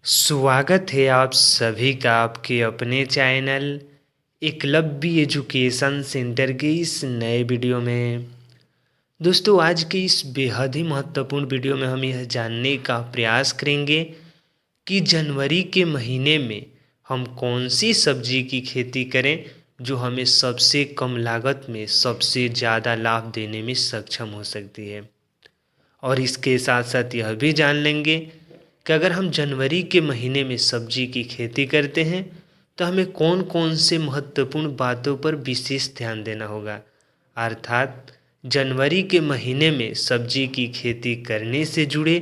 स्वागत है आप सभी का आपके अपने चैनल एकलव्य एजुकेशन सेंटर के इस नए वीडियो में। दोस्तों, आज के इस बेहद ही महत्वपूर्ण वीडियो में हम यह जानने का प्रयास करेंगे कि जनवरी के महीने में हम कौन सी सब्जी की खेती करें जो हमें सबसे कम लागत में सबसे ज़्यादा लाभ देने में सक्षम हो सकती है। और इसके साथ साथ यह भी जान लेंगे कि अगर हम जनवरी के महीने में सब्जी की खेती करते हैं तो हमें कौन कौन से महत्वपूर्ण बातों पर विशेष ध्यान देना होगा। अर्थात जनवरी के महीने में सब्जी की खेती करने से जुड़े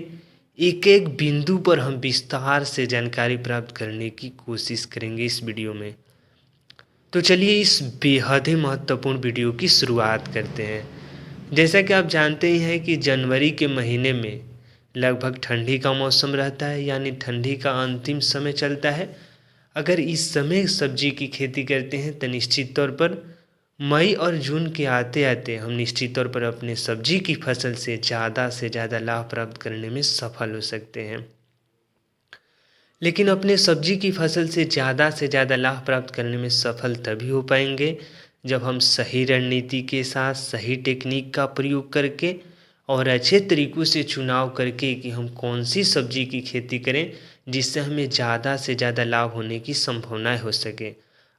एक एक बिंदु पर हम विस्तार से जानकारी प्राप्त करने की कोशिश करेंगे इस वीडियो में। तो चलिए इस बेहद ही महत्वपूर्ण वीडियो की शुरुआत करते हैं। जैसा कि आप जानते ही हैं कि जनवरी के महीने में लगभग ठंडी का मौसम रहता है, यानी ठंडी का अंतिम समय चलता है। अगर इस समय सब्जी की खेती करते हैं तो निश्चित तौर पर मई और जून के आते आते हम निश्चित तौर पर अपने सब्जी की फसल से ज़्यादा लाभ प्राप्त करने में सफल हो सकते हैं। लेकिन अपने सब्जी की फसल से ज़्यादा लाभ प्राप्त करने में सफल तभी हो पाएंगे जब हम सही रणनीति के साथ सही टेक्निक का प्रयोग करके और अच्छे तरीक़ों से चुनाव करके कि हम कौन सी सब्जी की खेती करें जिससे हमें ज़्यादा से ज़्यादा लाभ होने की संभावनाएं हो सके।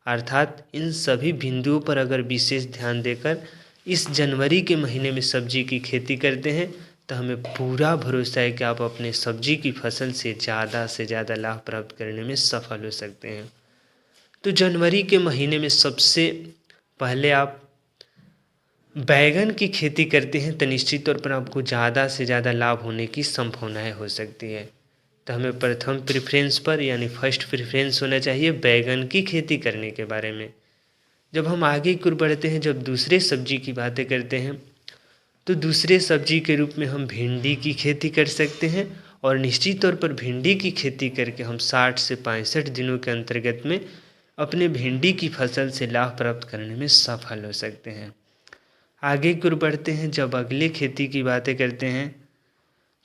अर्थात इन सभी बिंदुओं पर अगर विशेष ध्यान देकर इस जनवरी के महीने में सब्जी की खेती करते हैं तो हमें पूरा भरोसा है कि आप अपने सब्जी की फसल से ज़्यादा लाभ प्राप्त करने में सफल हो सकते हैं। तो जनवरी के महीने में सबसे पहले आप बैगन की खेती करते हैं तो निश्चित तौर पर आपको ज़्यादा से ज़्यादा लाभ होने की संभावनाएं हो सकती है। तो हमें प्रथम प्रेफरेंस पर यानी फर्स्ट प्रेफरेंस होना चाहिए बैगन की खेती करने के बारे में। जब हम आगे की ओर बढ़ते हैं, जब दूसरे सब्जी की बातें करते हैं तो दूसरे सब्जी के रूप में हम भिंडी की खेती कर सकते हैं। और निश्चित तौर पर भिंडी की खेती करके हम 60 से 65 दिनों के अंतर्गत में अपने भिंडी की फसल से लाभ प्राप्त करने में सफल हो सकते हैं। आगे की ओर बढ़ते हैं, जब अगले खेती की बातें करते हैं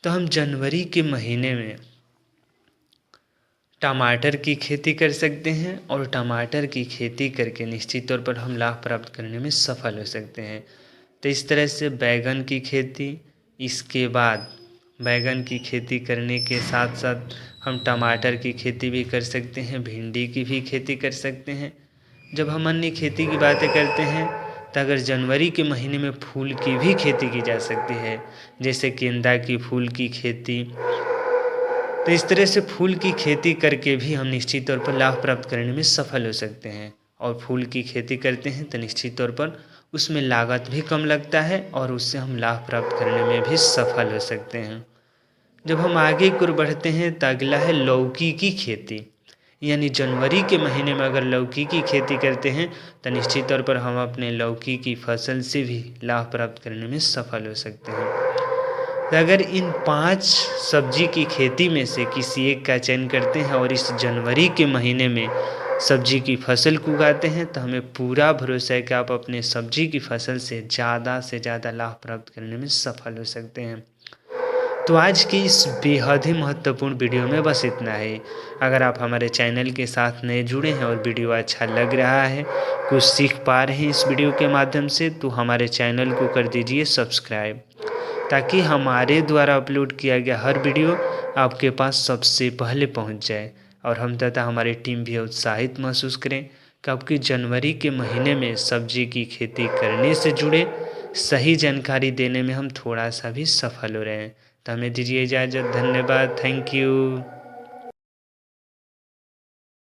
तो हम जनवरी के महीने में टमाटर की खेती कर सकते हैं। और टमाटर की खेती करके निश्चित तौर पर हम लाभ प्राप्त करने में सफल हो सकते हैं। तो इस तरह से बैगन की खेती, इसके बाद बैगन की खेती करने के साथ साथ हम टमाटर की खेती भी कर सकते हैं, भिंडी की भी खेती कर सकते हैं। जब हम अन्य खेती की बातें करते हैं तो अगर जनवरी के महीने में फूल की भी खेती की जा सकती है, जैसे गेंदा की फूल की खेती। तो इस तरह से फूल की खेती करके भी हम निश्चित तौर पर लाभ प्राप्त करने में सफल हो सकते हैं। और फूल की खेती करते हैं तो निश्चित तौर पर उसमें लागत भी कम लगता है और उससे हम लाभ प्राप्त करने में भी सफल हो सकते हैं। जब हम आगे की ओर बढ़ते हैं तो अगला है लौकी की खेती। यानी जनवरी के महीने में अगर लौकी की खेती करते हैं तो निश्चित तौर पर हम अपने लौकी की फसल से भी लाभ प्राप्त करने में सफल हो सकते हैं। तो अगर इन 5 सब्जी की खेती में से किसी एक का चयन करते हैं और इस जनवरी के महीने में सब्जी की फसल को उगाते हैं तो हमें पूरा भरोसा है कि आप अपने सब्जी की फसल से ज़्यादा लाभ प्राप्त करने में सफल हो सकते हैं। तो आज की इस बेहद ही महत्वपूर्ण वीडियो में बस इतना ही। अगर आप हमारे चैनल के साथ नए जुड़े हैं और वीडियो अच्छा लग रहा है, कुछ सीख पा रहे हैं इस वीडियो के माध्यम से, तो हमारे चैनल को कर दीजिए सब्सक्राइब, ताकि हमारे द्वारा अपलोड किया गया हर वीडियो आपके पास सबसे पहले पहुंच जाए। और हम तथा हमारी टीम भी उत्साहित महसूस करें कि आपकी जनवरी के महीने में सब्जी की खेती करने से जुड़े सही जानकारी देने में हम थोड़ा सा भी सफल हो रहे हैं। तो हमें दीजिए इजाज़त। धन्यवाद। Thank you.